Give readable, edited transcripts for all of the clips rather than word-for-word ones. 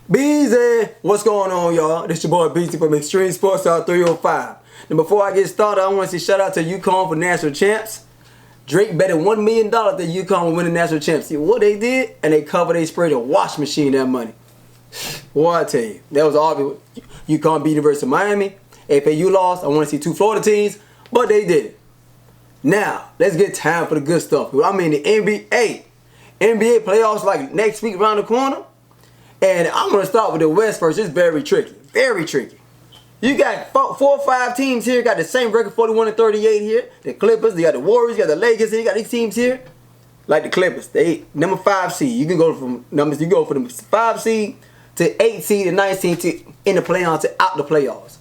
Beezy, what's going on, y'all? This your boy Beezy from Extreme Sports Talk 305. And before I get started, I want to say shout out to UConn for national champs. Drake betted $1 million that UConn will win the national champs. See what they did? And they covered, they sprayed a wash machine that money. Boy, I tell you, that was obvious. UConn beat University of Miami. FAU lost. I want to see two Florida teams, but they did it. Now, let's get time for the good stuff. I mean, the NBA. NBA playoffs like next week around the corner. And I'm going to start with the West first. It's very tricky. Very tricky. You got four or five teams here. Got the same record, 41-38 here. The Clippers. You got the Warriors. You got the Lakers. You got these teams here. Like the Clippers. They number 5 seed. You can go from numbers. You go from the 5 seed to 8 seed and 9 seed to in the playoffs to out the playoffs.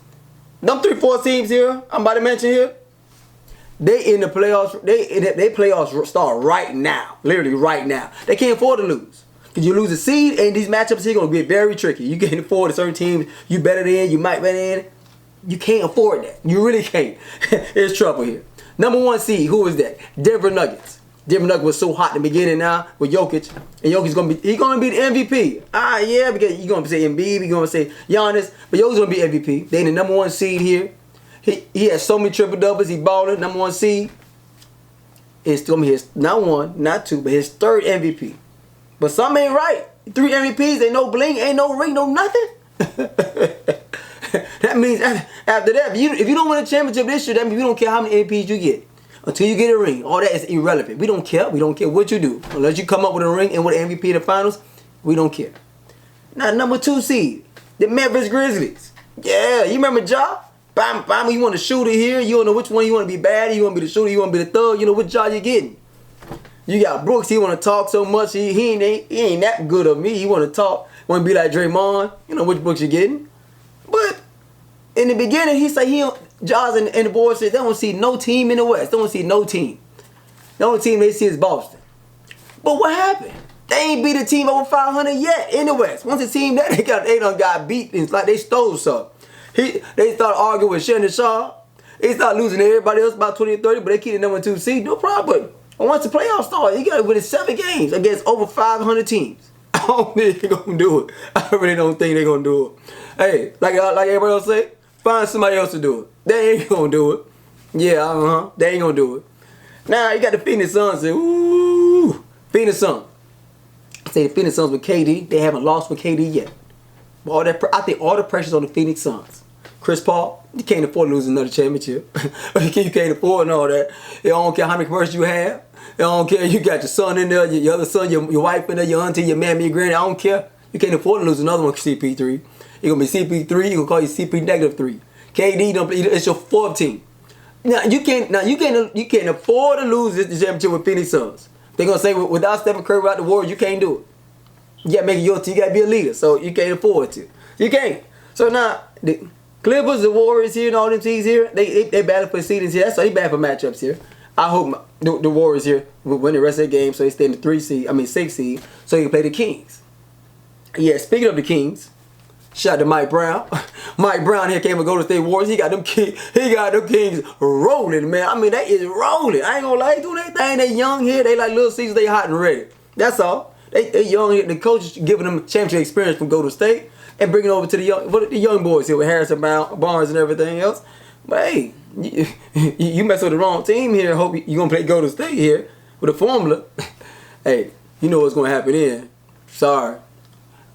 Them 3-4 teams here, I'm about to mention here. They in the playoffs. They playoffs start right now. Literally right now. They can't afford to lose. Because you lose a seed, and these matchups here going to get very tricky. You can't afford certain teams you better than, you might better than. You can't afford that. You really can't. There's trouble here. Number 1 seed, who is that? Denver Nuggets. Denver Nuggets was so hot in the beginning now with Jokic. And Jokic's going to be, he's going to be the MVP. Yeah, because you're going to say Embiid, you're going to say Giannis. But Jokic's going to be MVP. They the number 1 seed here. He has so many triple-doubles. He's balling. Number 1 seed. It's going to be his, not 1, not 2, but his 3rd MVP. But something ain't right. 3 MVPs, ain't no bling, ain't no ring, no nothing. That means after that, if you don't win a championship this year, that means we don't care how many MVPs you get. Until you get a ring, all that is irrelevant. We don't care. We don't care what you do. Unless you come up with a ring and with an MVP in the finals, we don't care. Now, number 2 seed, the Memphis Grizzlies. Yeah, you remember Ja? Bam, bam, you want to shoot it here. You don't know which one you want to be bad. You want to be the shooter. You want to be the thug. You know which Ja you're getting. You got Brooks, he want to talk so much, he ain't that good of me. He want to talk, want to be like Draymond. You know which Brooks you're getting. But in the beginning, he said Jaws and the boys said they don't see no team in the West. They don't see no team. The only team they see is Boston. But what happened? They ain't beat a team over 500 yet in the West. Once a team that they done got beat, it's like they stole something. They started arguing with Shannon Sharp. They started losing to everybody else about 20 or 30, but they keep the number 2 seed, no problem. And once the playoffs start, you got to win 7 games against over 500 teams. I don't think they're going to do it. I really don't think they're going to do it. Hey, like everybody else say, find somebody else to do it. They ain't going to do it. Yeah, they ain't going to do it. Now, you got the Phoenix Suns. Say, ooh, Phoenix Suns. I say the Phoenix Suns with KD. They haven't lost with KD yet. But I think all the pressure's on the Phoenix Suns. Chris Paul, you can't afford to lose another championship. You can't afford and all that. They don't care how many commercials you have. They don't care. You got your son in there, your other son, your wife in there, your auntie, your mammy, your granny. I don't care. You can't afford to lose another one, CP3. You're going to be CP3. You're going to call you CP-3. KD, don't play. It's your 4th team. Now, you can't afford to lose this championship with Phoenix Suns. They're going to say, without Stephen Curry, without the Warriors, you can't do it. You got to make it your team. You got to be a leader. So you can't afford to. You can't. So now, the Clippers, the Warriors here, and all them teams here, they battle for seedings here. That's why they battle for matchups here. I hope the Warriors here will win the rest of the game so they stay in the 6 seed, so they can play the Kings. Yeah, speaking of the Kings, shout out to Mike Brown. Mike Brown here came with Golden State Warriors. He got them Kings rolling, man. I mean, they is rolling. I ain't gonna lie, they doing their thing. They young here. They like Little Caesars. They hot and ready. That's all. They young here. The coach is giving them championship experience from Golden State. And bring it over to the young boys here with Harrison Barnes and everything else. But hey, you mess with the wrong team here. Hope you're going to play Golden State here with a formula. Hey, you know what's going to happen then. Sorry.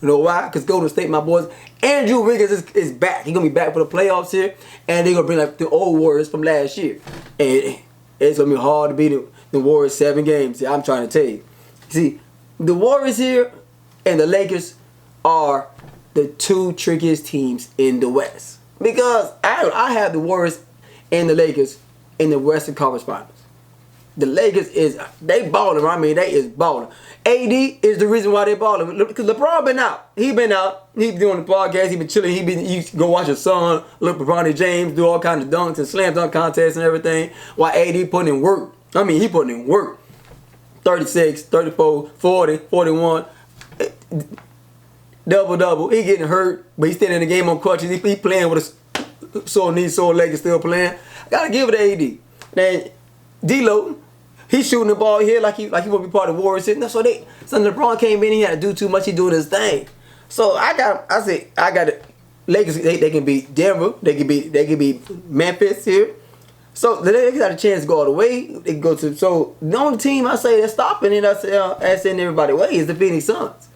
You know why? Because Golden State, my boys, Andrew Wiggins is back. He's going to be back for the playoffs here. And they're going to bring like the old Warriors from last year. And it's going to be hard to beat the Warriors 7 games. I'm trying to tell you. See, the Warriors here and the Lakers are the 2 trickiest teams in the West. Because I have the Warriors and the Lakers in the Western Conference Finals. The Lakers they balling. I mean, they is balling. AD is the reason why they balling. Because LeBron been out. He been out. He been doing the podcast. He been chilling. You go watch his son, look LeBron James, do all kinds of dunks and slam dunk contests and everything. While AD putting in work. I mean, he putting in work. 36, 34, 40, 41. Double. He getting hurt, but he's still in the game on crutches. He playing with a sore knee, sore leg, is still playing. Gotta give it to AD. Now, D-Lo, he's shooting the ball here like he want to be part of the Warriors. That's what so LeBron came in, he had to do too much. He doing his thing. So I got it. Lakers, they can beat Denver. They can beat Memphis here. So the Lakers got a chance to go all the way. They can go to, so the only team I say that's stopping it, I sending everybody away is the Phoenix Suns.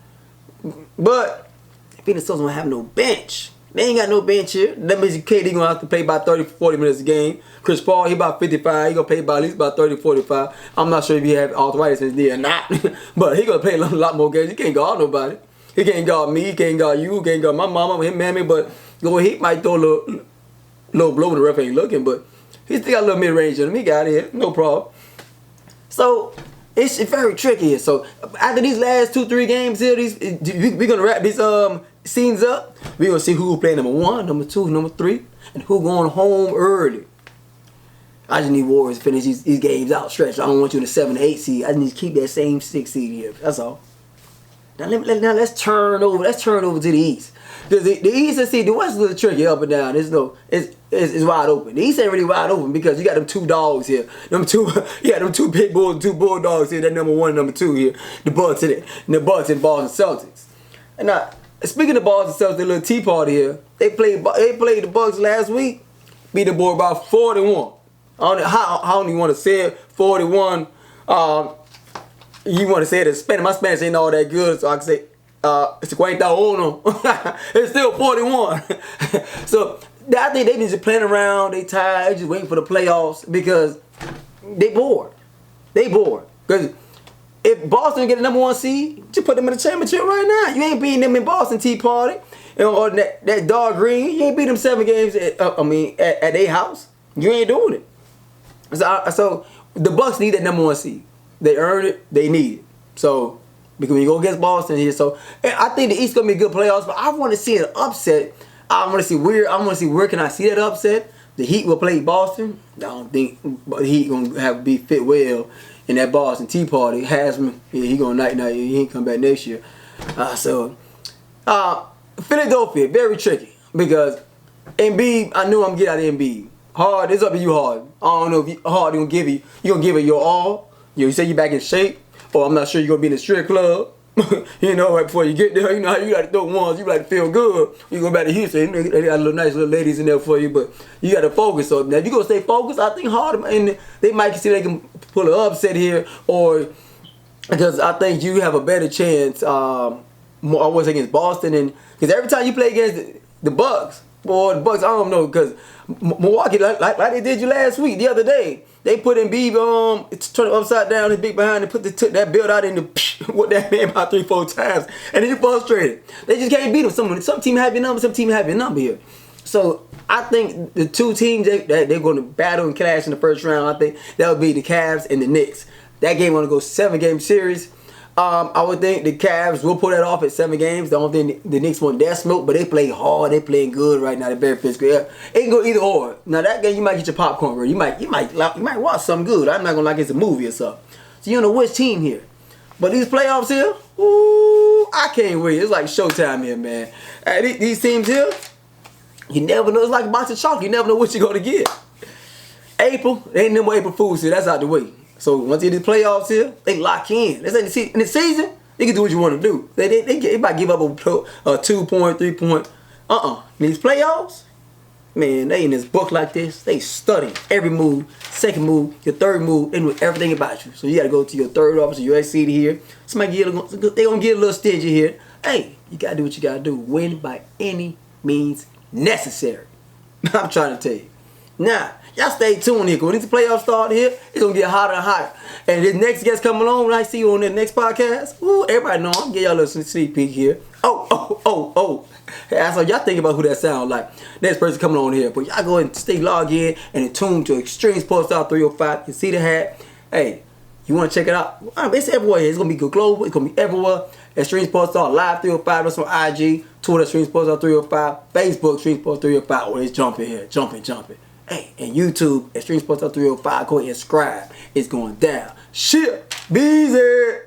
But the Phoenix Suns don't have no bench. They ain't got no bench here. That means KD gonna have to play about 30-40 minutes a game. Chris Paul, he about 55. He gonna play about at least about 30-45. I'm not sure if he have arthritis in his knee or not, but he gonna play a lot more games. He can't guard nobody. He can't guard me. He can't guard you. He can't guard my mama, him, mammy. But he might throw a little blow when the ref ain't looking, but he still got a little mid range in him. He got it, no problem. So it's very tricky here. So after these last 2-3 games here, we're gonna wrap these scenes up. We're gonna see who will play number 1, number 2, number 3, and who going home early. I just need Warriors to finish these games out stretched. I don't want you in the 7-8 seed. I just need to keep that same 6 seed here. That's all. Now let's turn over to the East. Because the East, let's see, the West is a little tricky up and down. It's wide open. The East ain't really wide open because you got them 2 dogs here. Them two big bulls, 2 bulldogs here. That number 1 and number 2 here. The Bucks and Boston Celtics. And now, speaking of Boston Celtics, the little tea party here, they played the Bucks last week, beat the boy by 41. I don't even want to say it, 41. You want to say it in Spanish. My Spanish ain't all that good, so I can say, it's 41. It's still 41. So, I think they just playing around. They tired. They just waiting for the playoffs because they bored. Because if Boston get the number 1 seed, just put them in the championship right now. You ain't beating them in Boston Tea Party. Or that Dog Green. You ain't beat them 7 games at their house. You ain't doing it. So the Bucks need that number 1 seed. They earned it. They need it. So because when you go against Boston here, so I think the East gonna be good playoffs. But I want to see an upset. I want to see where can I see that upset. The Heat will play Boston. I don't think the Heat gonna have to be fit well in that Boston Tea Party. Hasman, he gonna night. He ain't come back next year. Philadelphia, very tricky because Embiid. I knew I'm gonna get out of Embiid. Hard, it's up to you, Hard. I don't know if Hard gonna give it your all. You say you back in shape, or I'm not sure you're gonna be in the strip club. Right before you get there, you know how you got to throw ones, you like to feel good. You go back to Houston, they got nice little ladies in there for you, but you got to focus. So now if you gonna stay focused, I think Hard, and they might see they can pull an upset here, or because I think you have a better chance. I was against Boston, and because every time you play against the Bucks, boy, the Bucks, I don't know, because Milwaukee, like they did you last week, the other day. They put Embiid turn it upside down, his big behind, and took that build out in the with that man about 3-4 times, and then he frustrated. They just can't beat him. Some team have your number, some team have your number here. So I think the 2 teams that they're going to battle and clash in the first round, I think that would be the Cavs and the Knicks. That game going to go 7-game series. I would think the Cavs will pull that off at 7 games. The only thing the Knicks want that smoke, but they play hard. They playing good right now. They're very physical. Yeah. It can go either or. Now that game you might get your popcorn, bro. You might watch something good. I'm not gonna like it's a movie or something. So you don't know which team here. But these playoffs here, ooh, I can't wait. It's like showtime here, man. These teams here, you never know. It's like a box of chalk. You never know what you're gonna get. April, there ain't no more April Fools here. That's out the way. So once you get the playoffs here, they lock in. In the season, you can do what you want to do. They might give up a 2-point, 3-point. These playoffs, man, they in this book like this. They study every move, second move, your third move, they know everything about you. So you got to go to your third officer, your SC here. They gonna get a little stingy here. Hey, you got to do what you got to do. Win by any means necessary. I'm trying to tell you. Now, y'all stay tuned here, because when these playoffs start here, it's going to get hotter and hotter. And this next guest coming along, when I see you on the next podcast, ooh, everybody know I'm going to give y'all a little sneak peek here. Oh. Hey, so y'all think about who that sound like. Next person coming on here. But y'all go ahead and stay logged in and in tune to Extreme Sports Star 305. You see the hat? Hey, you want to check it out? It's everywhere here. It's going to be global. It's going to be everywhere. Extreme Sports Star Live 305. That's on IG. Twitter, Extreme Sports Star 305. Facebook, Extreme Sports 305. Oh, it's jumping here. Jumping. Hey, and YouTube, Extreme Sports Star 305. Go ahead and subscribe. It's going down. Shit. Be easy.